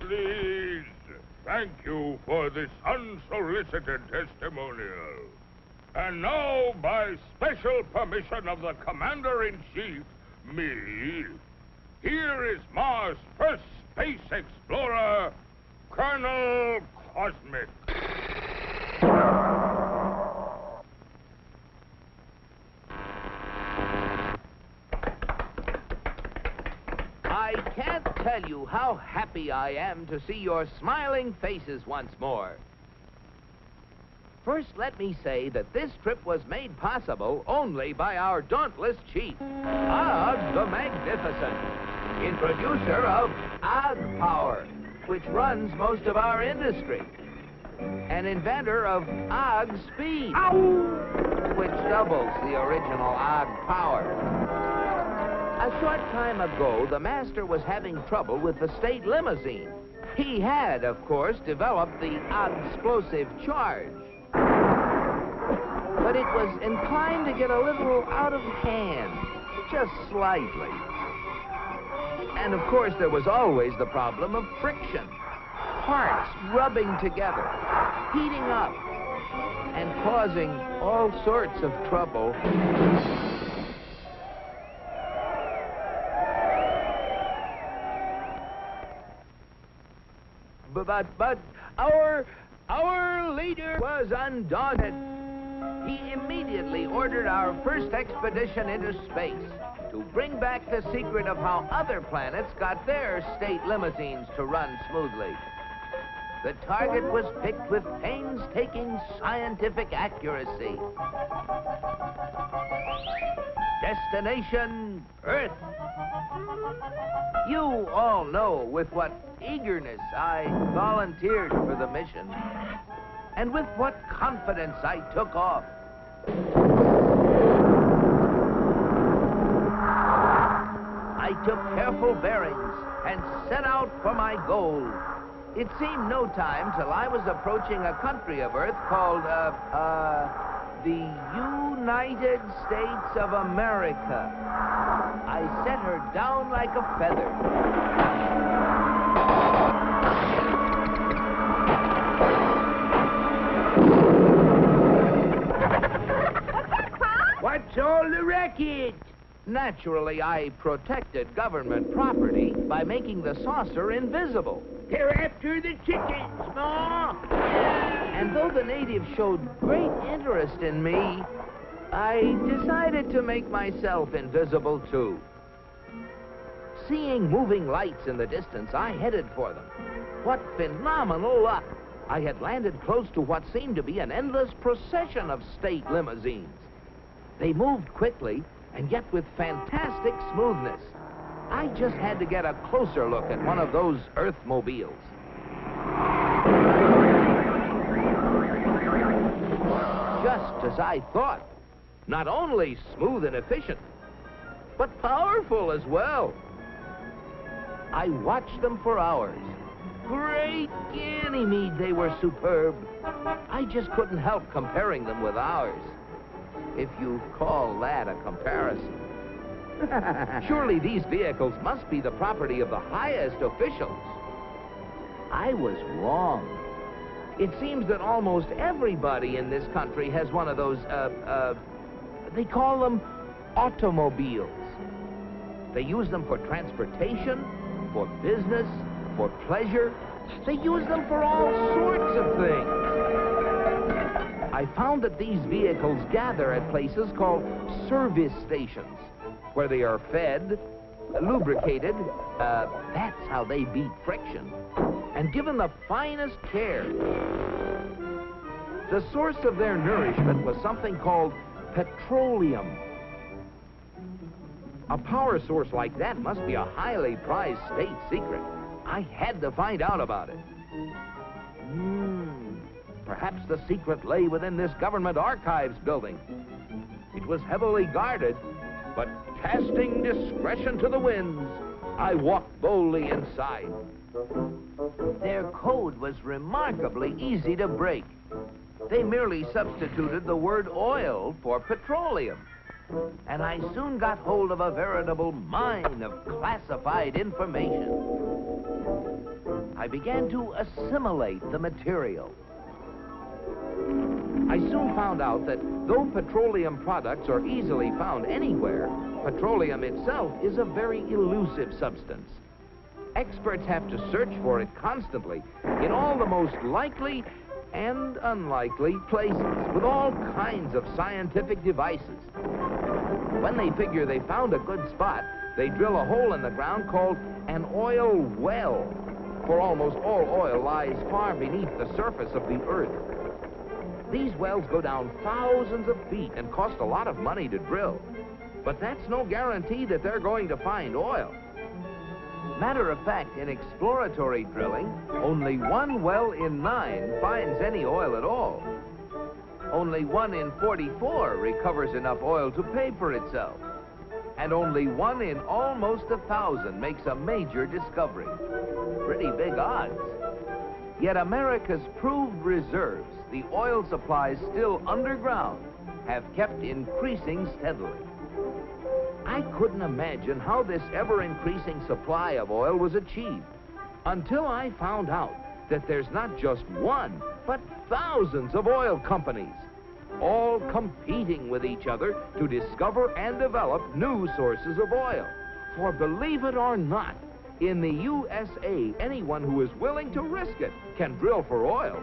Please, thank you for this unsolicited testimonial. And now, by special permission of the Commander-in-Chief, me, here is Mars' first space explorer, Colonel Cosmic. I can't tell you how happy I am to see your smiling faces once more. First, let me say that this trip was made possible only by our dauntless chief, Og the Magnificent, introducer of Og Power, which runs most of our industry, and inventor of Og Speed, which doubles the original Og Power. A short time ago, the master was having trouble with the state limousine. He had, of course, developed the explosive charge. But it was inclined to get a little out of hand, just slightly. And, of course, there was always the problem of friction. Parts rubbing together, heating up, and causing all sorts of trouble. But our leader was undaunted. He immediately ordered our first expedition into space to bring back the secret of how other planets got their state limousines to run smoothly. The target was picked with painstaking scientific accuracy. Destination Earth. You all know with what eagerness I volunteered for the mission, and with what confidence I took off. I took careful bearings and set out for my goal. It seemed no time till I was approaching a country of Earth called, the United States of America. I set her down like a feather. What's all the racket? Naturally, I protected government property by making the saucer invisible. They're after the chickens, Ma. And though the natives showed great interest in me, I decided to make myself invisible too. Seeing moving lights in the distance, I headed for them. What phenomenal luck! I had landed close to what seemed to be an endless procession of state limousines. They moved quickly, and yet with fantastic smoothness. I just had to get a closer look at one of those Earthmobiles. Just as I thought. Not only smooth and efficient, but powerful as well. I watched them for hours. Great Ganymede, they were superb. I just couldn't help comparing them with ours, if you call that a comparison. Surely these vehicles must be the property of the highest officials. I was wrong. It seems that almost everybody in this country has one of those, they call them automobiles. They use them for transportation, for business, for pleasure. They use them for all sorts of things. I found that these vehicles gather at places called service stations, where they are fed, lubricated, that's how they beat friction, and given the finest care. The source of their nourishment was something called petroleum. A power source like that must be a highly prized state secret. I had to find out about it. Perhaps the secret lay within this government archives building. It was heavily guarded, but casting discretion to the winds, I walked boldly inside. Their code was remarkably easy to break. They merely substituted the word oil for petroleum. And I soon got hold of a veritable mine of classified information. I began to assimilate the material. I soon found out that though petroleum products are easily found anywhere, petroleum itself is a very elusive substance. Experts have to search for it constantly in all the most likely and unlikely places with all kinds of scientific devices. When they figure they found a good spot, they drill a hole in the ground called an oil well, for almost all oil lies far beneath the surface of the earth. These wells go down thousands of feet and cost a lot of money to drill. But that's no guarantee that they're going to find oil. Matter of fact, in exploratory drilling, only 1 well in 9 finds any oil at all. Only 1 in 44 recovers enough oil to pay for itself. And only 1 in almost 1,000 makes a major discovery. Pretty big odds. Yet America's proved reserves, the oil supplies still underground, have kept increasing steadily. I couldn't imagine how this ever-increasing supply of oil was achieved until I found out that there's not just 1, but thousands of oil companies, all competing with each other to discover and develop new sources of oil. For believe it or not, in the USA, anyone who is willing to risk it can drill for oil.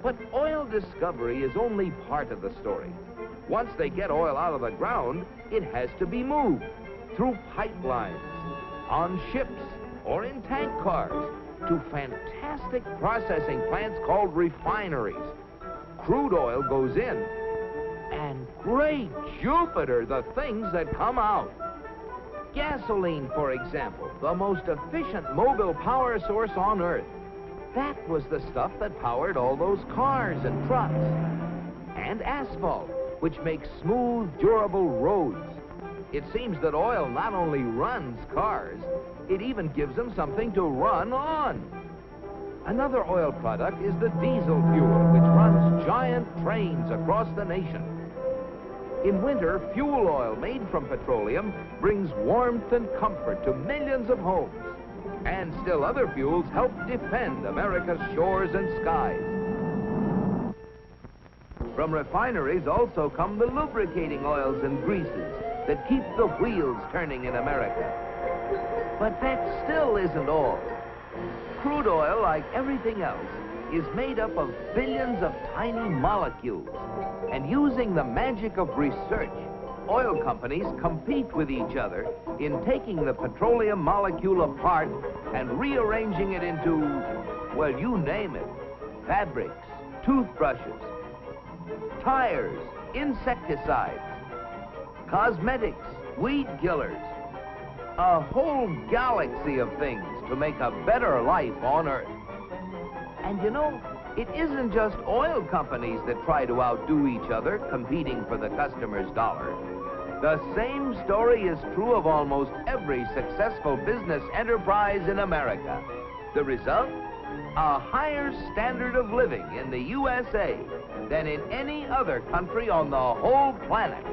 But oil discovery is only part of the story. Once they get oil out of the ground, it has to be moved through pipelines, on ships, or in tank cars to fantastic processing plants called refineries. Crude oil goes in, and great Jupiter, the things that come out. Gasoline, for example, the most efficient mobile power source on Earth. That was the stuff that powered all those cars and trucks. And asphalt, which makes smooth, durable roads. It seems that oil not only runs cars, it even gives them something to run on. Another oil product is the diesel fuel, which runs giant trains across the nation. In winter, fuel oil made from petroleum brings warmth and comfort to millions of homes. And still other fuels help defend America's shores and skies. From refineries also come the lubricating oils and greases that keep the wheels turning in America. But that still isn't all. crude oil, like everything else, is made up of billions of tiny molecules. And using the magic of research, oil companies compete with each other in taking the petroleum molecule apart and rearranging it into, well, you name it, fabrics, toothbrushes, tires, insecticides, cosmetics, weed killers, a whole galaxy of things to make a better life on Earth. And you know, it isn't just oil companies that try to outdo each other, competing for the customer's dollar. The same story is true of almost every successful business enterprise in America. The result? A higher standard of living in the USA than in any other country on the whole planet.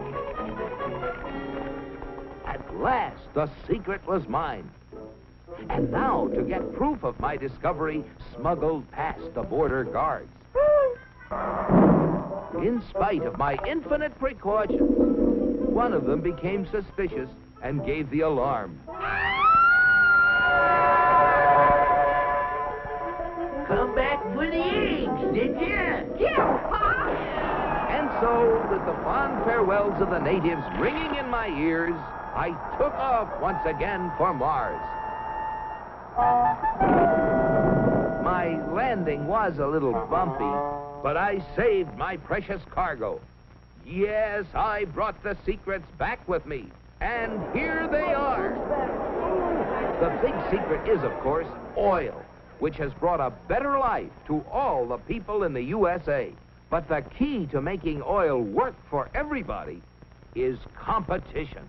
At last, the secret was mine. And now, to get proof of my discovery, smuggled past the border guards. In spite of my infinite precautions, one of them became suspicious and gave the alarm. Come back for the eggs, did you? Yeah, Pa! And so, with the fond farewells of the natives ringing in my ears, I took off once again for Mars. My landing was a little bumpy, but I saved my precious cargo. Yes, I brought the secrets back with me, and here they are. The big secret is, of course, oil, which has brought a better life to all the people in the USA. But the key to making oil work for everybody is competition.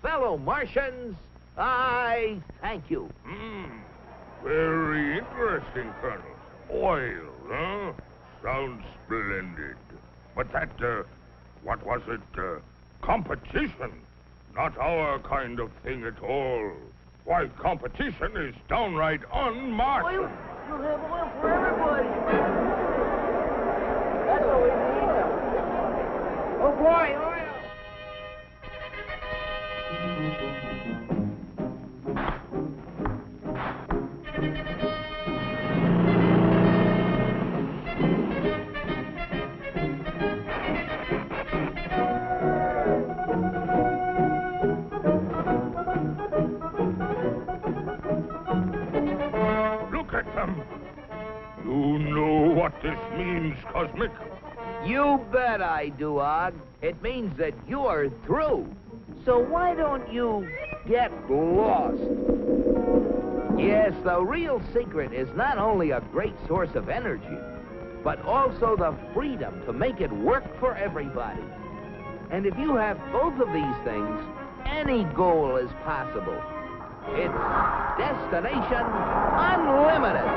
Fellow Martians, I thank you. Very interesting, Colonel. Oil, huh? Sounds splendid. But that, what was it? Competition. Not our kind of thing at all. Why, competition is downright un-Martian. Oil? You'll have oil for everybody. That's what we need. Oh, boy, oil! Look at them. You know what this means, Cosmic? You bet I do, Og. It means that you're through. So why don't you get lost? Yes, the real secret is not only a great source of energy, but also the freedom to make it work for everybody. And if you have both of these things, any goal is possible. It's Destination Unlimited.